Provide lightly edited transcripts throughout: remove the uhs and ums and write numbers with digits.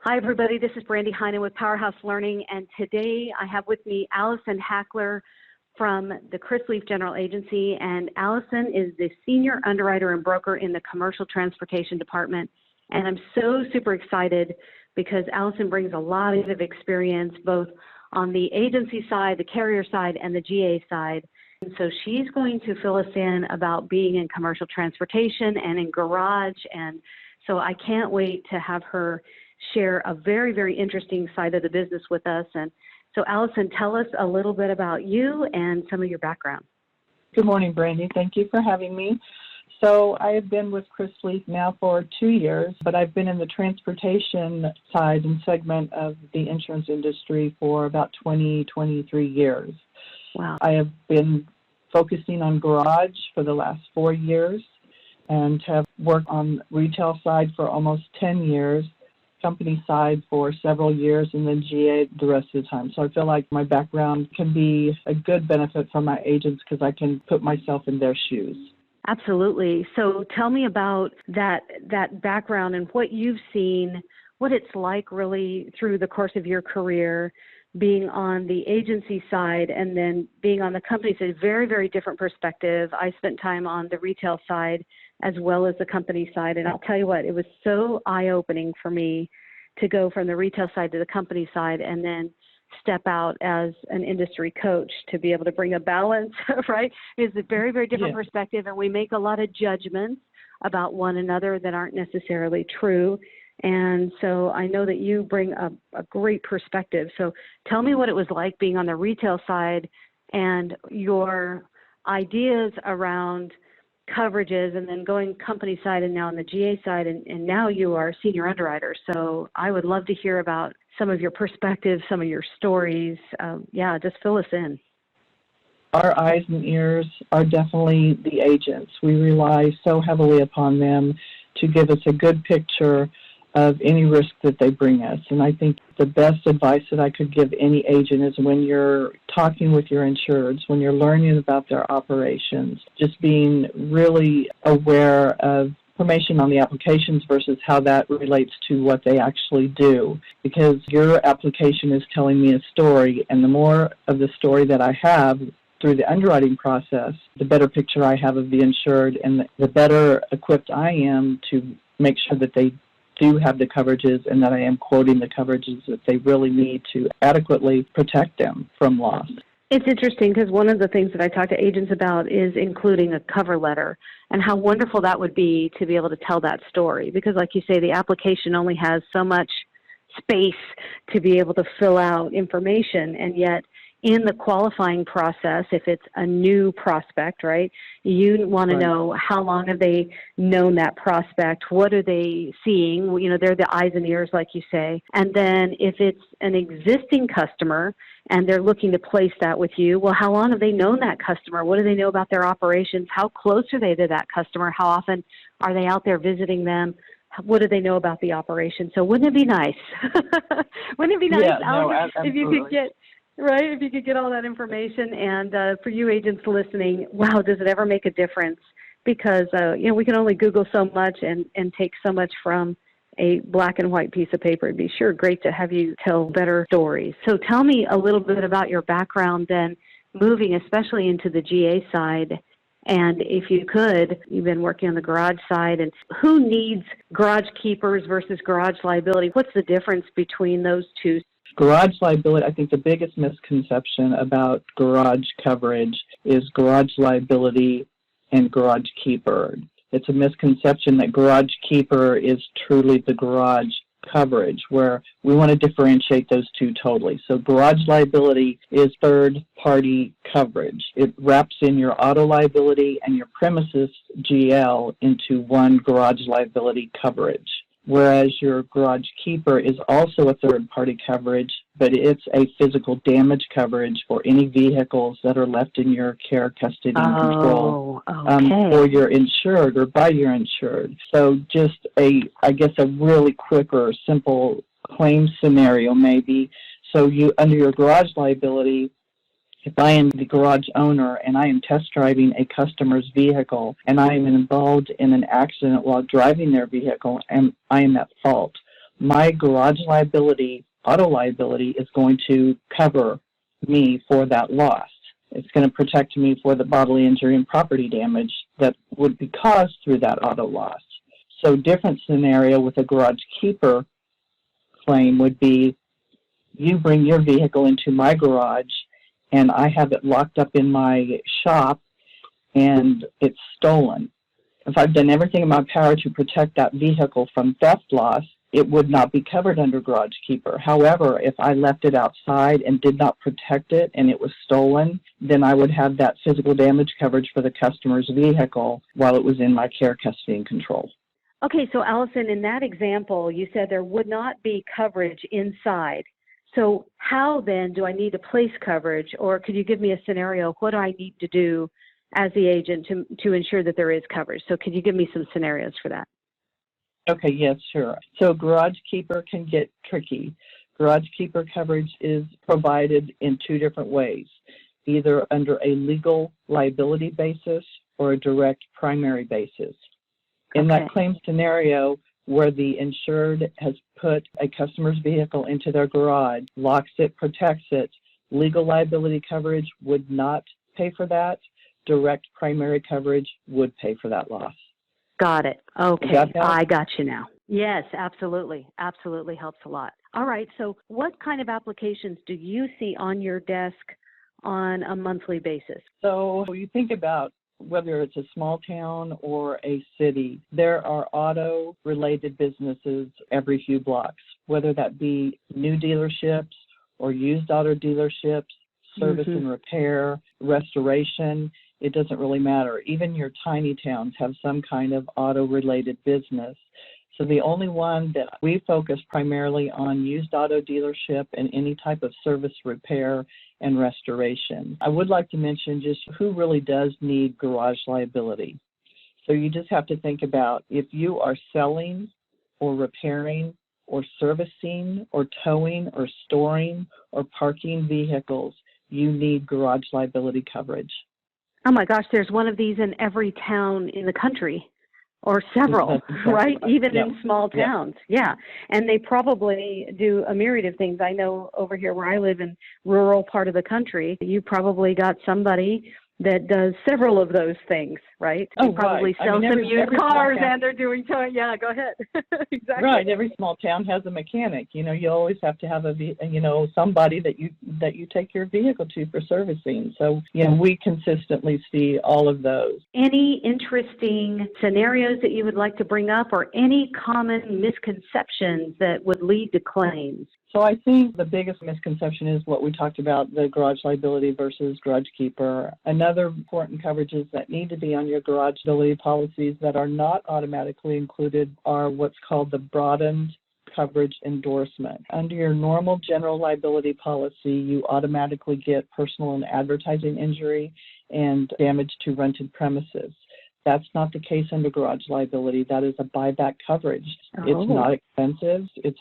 Hi, everybody. This is Brandie with Powerhouse Learning, and today I have with me Allison Hackler from the Chris-Leef General Agency, and Allison is the Senior Underwriter and Broker in the Commercial Transportation Department, and I'm so super excited because Allison brings a lot of experience both on the agency side, the carrier side, and the GA side. And so she's going to fill us in about being in commercial transportation and in garage, and so I can't wait to have her share a very, very interesting side of the business with us. And so, Allison, tell us a little bit about you and some of your background. Good morning, Brandie. Thank you for having me. So I have been with Chris-Leef now for 2 years, but I've been in the transportation side and segment of the insurance industry for about 23 years. Wow. I have been focusing on garage for the last 4 years and have worked on retail side for almost 10 years, company side for several years, and then GA the rest of the time. So I feel like my background can be a good benefit for my agents because I can put myself in their shoes. Absolutely. So tell me about that background and what you've seen, what it's like really through the course of your career, being on the agency side and then being on the company side. Very, very different perspective. I spent time on the retail side as well as the company side. And I'll tell you what, it was so eye-opening for me to go from the retail side to the company side and then step out as an industry coach to be able to bring a balance, right? It's a very, very different perspective, and we make a lot of judgments about one another that aren't necessarily true. And so I know that you bring a great perspective. So tell me what it was like being on the retail side and your ideas around coverages, and then going company side and now on the GA side, and now you are a senior underwriter. So I would love to hear about some of your perspectives, some of your stories. Just fill us in. Our eyes and ears are definitely the agents. We rely so heavily upon them to give us a good picture of any risk that they bring us. And I think the best advice that I could give any agent is when you're talking with your insureds, when you're learning about their operations, just being really aware of information on the applications versus how that relates to what they actually do. Because your application is telling me a story, and the more of the story that I have through the underwriting process, the better picture I have of the insured, and the better equipped I am to make sure that they do have the coverages and that I am quoting the coverages that they really need to adequately protect them from loss. It's interesting because one of the things that I talk to agents about is including a cover letter, and how wonderful that would be to be able to tell that story. Because like you say, the application only has so much space to be able to fill out information, and yet in the qualifying process, if it's a new prospect, right, you want to know how long have they known that prospect, what are they seeing, they're the eyes and ears, like you say. And then if it's an existing customer and they're looking to place that with you, well, how long have they known that customer? What do they know about their operations? How close are they to that customer? How often are they out there visiting them? What do they know about the operation? So wouldn't it be nice? Wouldn't it be nice, if you could get... Right, if you could get all that information. And for you agents listening, wow, does it ever make a difference? Because, we can only Google so much and take so much from a black and white piece of paper. It'd be sure great to have you tell better stories. So tell me a little bit about your background then, moving especially into the GA side. And if you could, you've been working on the garage side, and who needs garage keepers versus garage liability? What's the difference between those two? Garage liability, I think the biggest misconception about garage coverage is garage liability and garage keeper. It's a misconception that garage keeper is truly the garage coverage, where we want to differentiate those two totally. So garage liability is third-party coverage. It wraps in your auto liability and your premises GL into one garage liability coverage. Whereas your garage keeper is also a third-party coverage, but it's a physical damage coverage for any vehicles that are left in your care, custody, and control for your insured or by your insured. So just a really quick or simple claim scenario maybe. So you, under your garage liability, if I am the garage owner and I am test driving a customer's vehicle and I am involved in an accident while driving their vehicle and I am at fault, my garage liability, auto liability, is going to cover me for that loss. It's going to protect me for the bodily injury and property damage that would be caused through that auto loss. So different scenario with a garage keeper claim would be you bring your vehicle into my garage and I have it locked up in my shop and it's stolen. If I've done everything in my power to protect that vehicle from theft loss, it would not be covered under garage keeper. However, if I left it outside and did not protect it and it was stolen, then I would have that physical damage coverage for the customer's vehicle while it was in my care, custody, and control. Okay, so Allison, in that example, you said there would not be coverage inside. So how then do I need to place coverage, or could you give me a scenario? What do I need to do as the agent to ensure that there is coverage? So could you give me some scenarios for that? Okay, yes, sure. So garage keeper can get tricky. Garage keeper coverage is provided in two different ways, either under a legal liability basis or a direct primary basis. In that claim scenario where the insured has put a customer's vehicle into their garage, locks it, protects it, legal liability coverage would not pay for that. Direct primary coverage would pay for that loss. Got it. Okay, I got you now. Yes, absolutely. Absolutely helps a lot. All right, so what kind of applications do you see on your desk on a monthly basis? So you think about whether it's a small town or a city, there are auto-related businesses every few blocks, whether that be new dealerships or used auto dealerships, service and repair, restoration. It doesn't really matter. Even your tiny towns have some kind of auto-related business. So the only one that we focus primarily on used auto dealership and any type of service repair and restoration. I would like to mention just who really does need garage liability. So you just have to think about if you are selling or repairing or servicing or towing or storing or parking vehicles, you need garage liability coverage. Oh my gosh, there's one of these in every town in the country, or several, right? Even in small towns. Yeah. And they probably do a myriad of things. I know over here where I live in rural part of the country, you probably got somebody that does several of those things, right? Oh, they probably sell some used cars and they're doing towing. Yeah, go ahead. Exactly. Right. Every small town has a mechanic. You know, you always have to have somebody that you take your vehicle to for servicing. So, we consistently see all of those. Any interesting scenarios that you would like to bring up, or any common misconceptions that would lead to claims? So I think the biggest misconception is what we talked about, the garage liability versus garage keeper. Another important coverages that need to be on your garage liability policies that are not automatically included are what's called the broadened coverage endorsement. Under your normal general liability policy, you automatically get personal and advertising injury and damage to rented premises. That's not the case under garage liability. That is a buyback coverage. Oh. It's not expensive. It's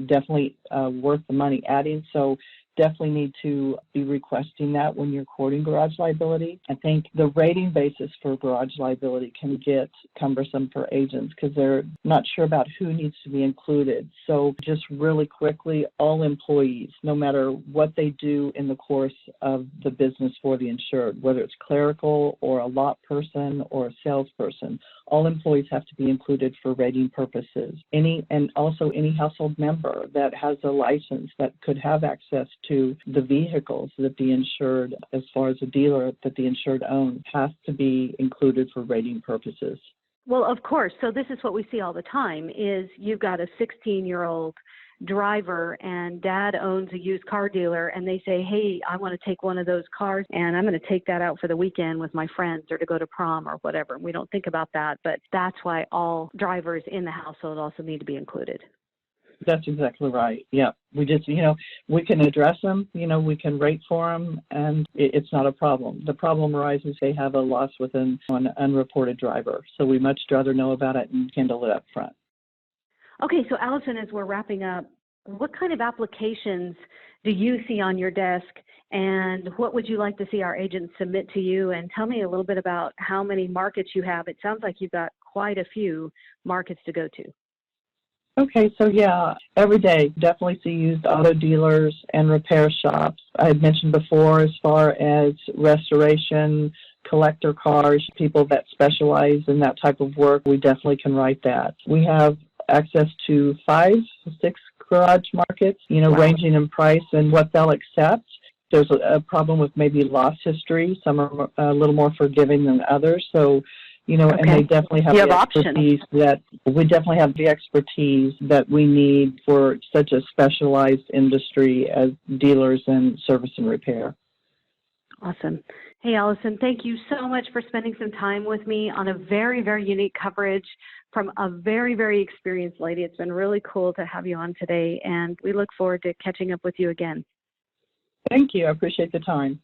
definitely worth the money adding. So definitely need to be requesting that when you're quoting garage liability. I think the rating basis for garage liability can get cumbersome for agents because they're not sure about who needs to be included. So just really quickly, all employees, no matter what they do in the course of the business for the insured, whether it's clerical or a lot person or a salesperson, all employees have to be included for rating purposes. And also any household member that has a license that could have access to the vehicles that the insured, as far as a dealer that the insured owns, has to be included for rating purposes. Well, of course. So this is what we see all the time is you've got a 16-year-old driver and dad owns a used car dealer and they say, hey, I want to take one of those cars and I'm going to take that out for the weekend with my friends or to go to prom or whatever. We don't think about that, but that's why all drivers in the household also need to be included. That's exactly right. Yeah. We just, we can address them, we can rate for them, and it's not a problem. The problem arises they have a loss with an unreported driver. So we much rather know about it and handle it up front. Okay. So Allison, as we're wrapping up, what kind of applications do you see on your desk and what would you like to see our agents submit to you? And tell me a little bit about how many markets you have. It sounds like you've got quite a few markets to go to. Okay, so yeah, every day definitely see used auto dealers and repair shops. I had mentioned before, as far as restoration, collector cars, people that specialize in that type of work, we definitely can write that. We have access to 5, 6 garage markets, Wow. ranging in price and what they'll accept. There's a problem with maybe loss history. Some are a little more forgiving than others. So, Okay. and they definitely have the expertise that we need for such a specialized industry as dealers in service and repair. Awesome. Hey, Allison, thank you so much for spending some time with me on a very, very unique coverage from a very, very experienced lady. It's been really cool to have you on today, and we look forward to catching up with you again. Thank you. I appreciate the time.